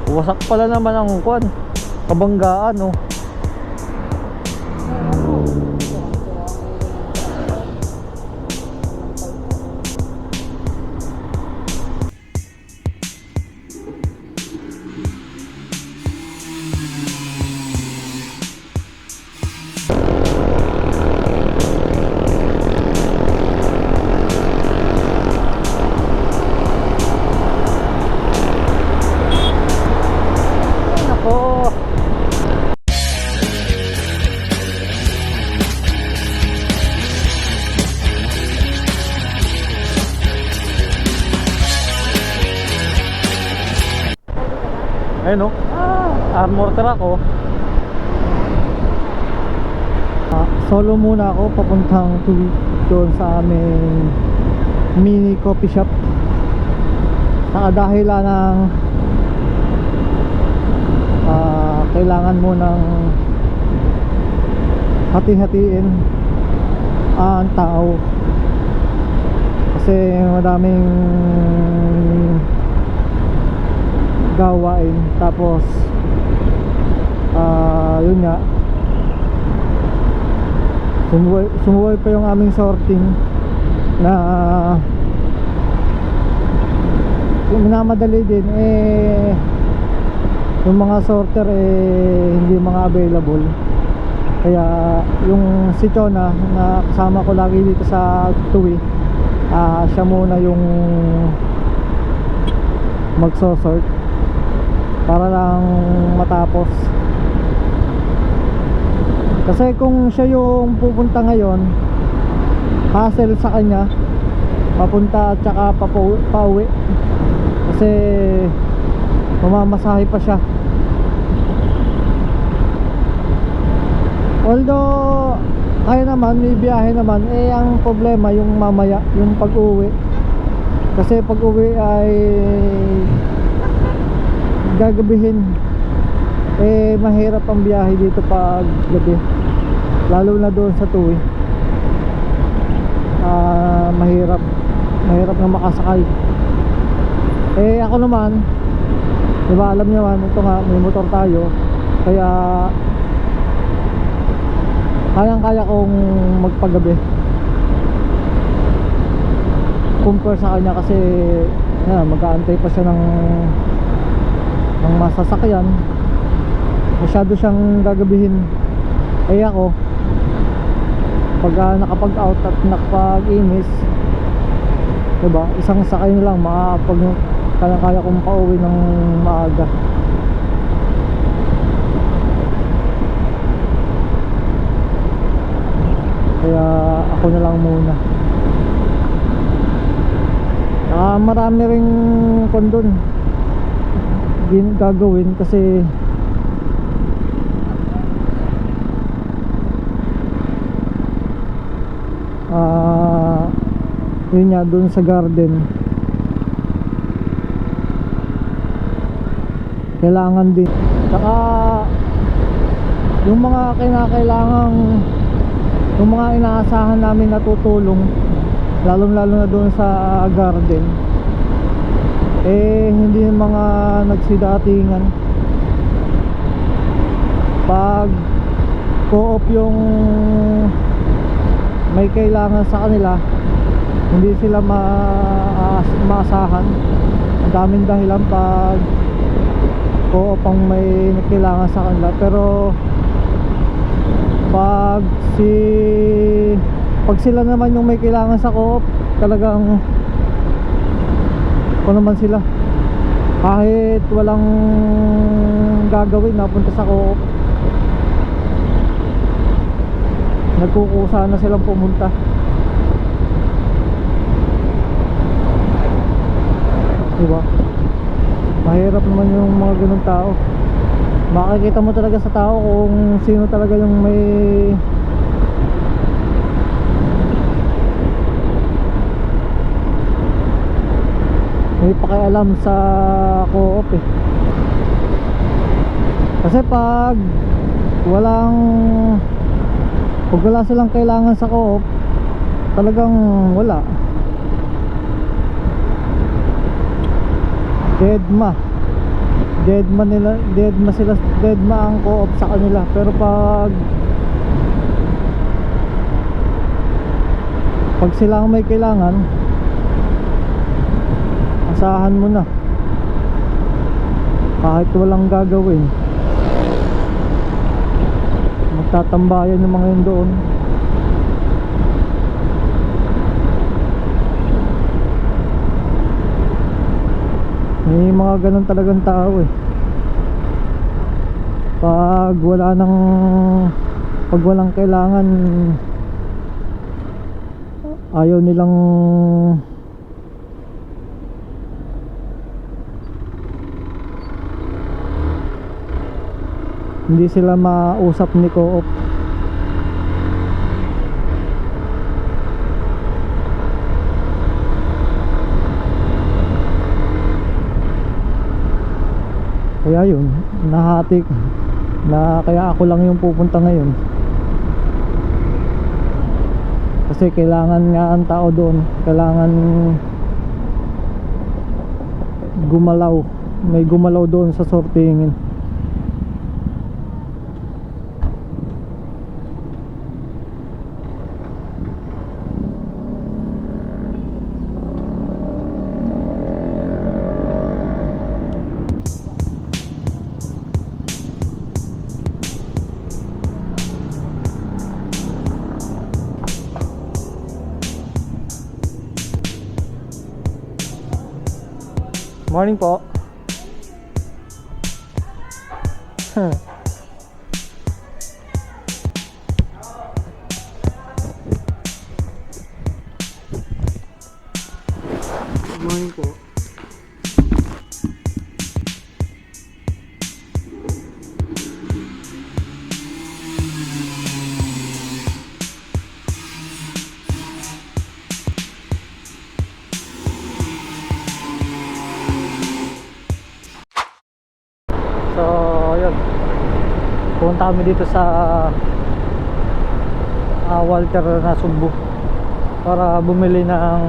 Wasak pala naman ang kwan, kabanggaan oh. Ayun o, armor truck o. Solo muna ako papuntang doon sa aming mini coffee shop. Nakadahilan ng kailangan mo ng hati-hatiin ang tao kasi madaming gawain. Tapos yun nga, sumuway pa yung aming sorting na yung minamadali din yung mga sorter hindi mga available. Kaya yung si Chona na kasama ko lagi dito sa Tuwi, siya muna yung magsosort para lang matapos. Kasi kung siya yung pupunta ngayon, hassle sa kanya papunta at saka pauwi kasi mamamasahe pa siya. Although kaya naman, may biyahe naman, ang problema yung mamaya, yung pag-uwi. Kasi pag-uwi ay gagabihin, mahirap ang biyahe dito pag gabi, lalo na doon sa Tuwi. Mahirap na makasakay. Ako naman, diba, alam niyo naman, ito nga, may motor tayo, kaya kayang-kaya kong magpagabi compare sa kanya kasi mag-aantay pa siya ng masasakyan. Masyado siyang gagabihin. Ako pag nakapag-out at nakapag-inis, diba, isang sakay na lang kaya kong pauwi ng maaga. Kaya ako na lang muna. Marami ring kondon gagawin kasi yun nga, dun sa garden kailangan din, tsaka yung mga kinakailangang, yung mga inaasahan namin na tutulong, lalo na doon sa garden, hindi yung mga nagsidatingan. Pag co-op yung may kailangan sa kanila, hindi sila maasahan. Ang daming dahilan pag co-op ang may kailangan sa kanila. Pero pag sila naman yung may kailangan sa co-op, talagang kung naman sila, kahit walang gagawin, napunta sa co-op, nagkukusa na silang pumunta. Diba? Mahirap naman yung mga ganun tao. Makikita mo talaga sa tao kung sino talaga yung may pakialam sa co-op Kasi pag wala silang kailangan sa co-op, talagang wala. deadma ang co-op sa kanila. Pero pag sila ang may kailangan, asahan mo na kahit walang gagawin, magtatambayan yung mga yun doon. May mga ganun talagang tao eh. Pag walang kailangan, ayaw nilang hindi sila mausap ni co-op. Kaya yun, nahatik na, kaya ako lang yung pupunta ngayon. Kasi kailangan nga ang tao doon, kailangan gumalaw. May gumalaw doon sa sortingin. Morning po. Good morning po. So, yun. Pumunta kami dito sa Walter na Sugbo para bumili ng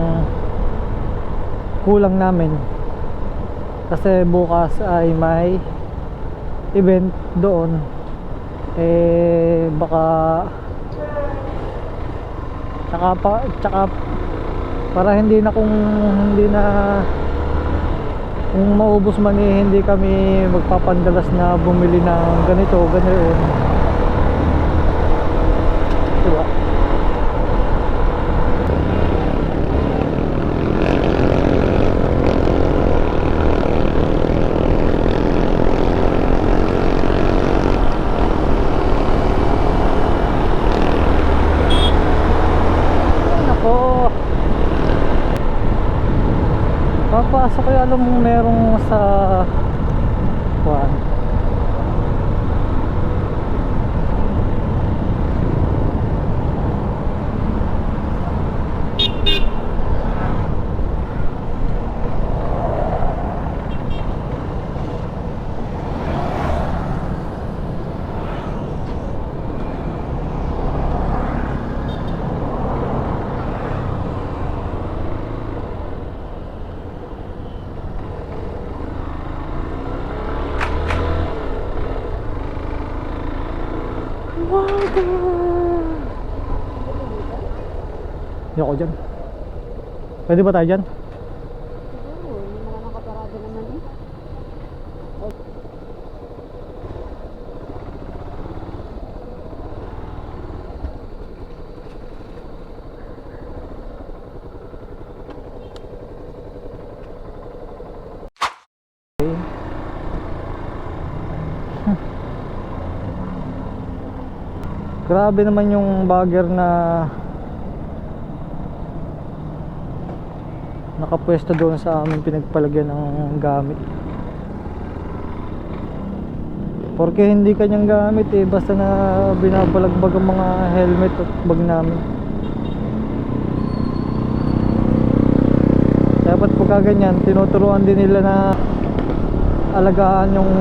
kulang namin. Kasi bukas ay may event doon. Baka tsaka para hindi na kung maubos man hindi kami magpapandalas na bumili ng ganito, ganoon. Diba? Nako, papasok ko, alam mo merong sa kuwan. Hindi ako dyan. Pwede ba tayo dyan? Oo, yung mga nakaparada naman eh. Grabe naman yung bagger na nakapwesto doon sa aming pinagpalagyan ng gamit. Porque hindi kanyang gamit eh, basta na binabalagbag ang mga helmet at bag namin. Dapat pagka ganyan, tinuturuan din nila na alagaan yung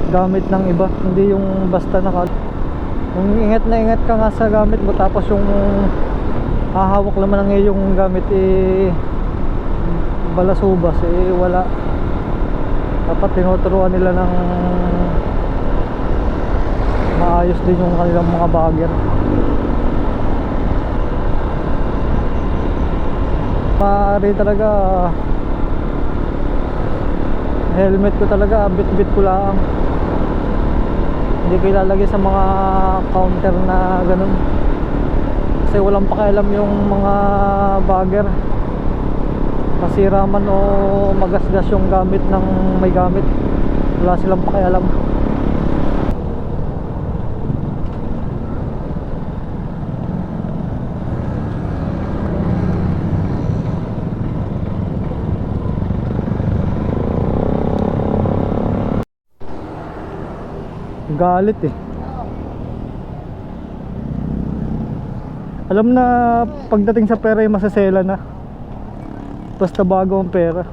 gamit ng iba, hindi yung basta yung ingat na ingat ka nga sa gamit mo, tapos yung hahawak naman ng iyong gamit balasubas, wala. Dapat tinuturuan nila ng maayos din yung kanilang mga bagger. Maaari talaga helmet ko talaga, bit-bit ko lang. Hindi ko ilalagay sa mga counter na ganun. Kasi walang pakialam yung mga bagger. Masira man o magasgas yung gamit ng may gamit. Wala silang pakialam. Galit eh. Alam na pagdating sa pera ay masasela na. Basta bago ang pera.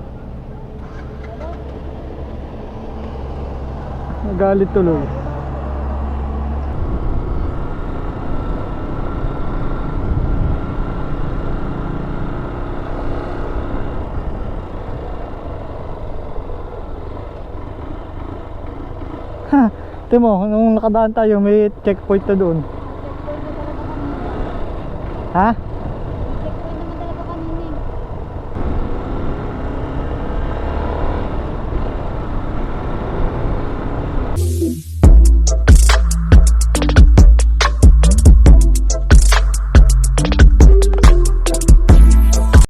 Galit tuloy. Ha, tingnan mo, nung nakadaan tayo may checkpoint na doon. Checkpoint na talaga kami. Ha?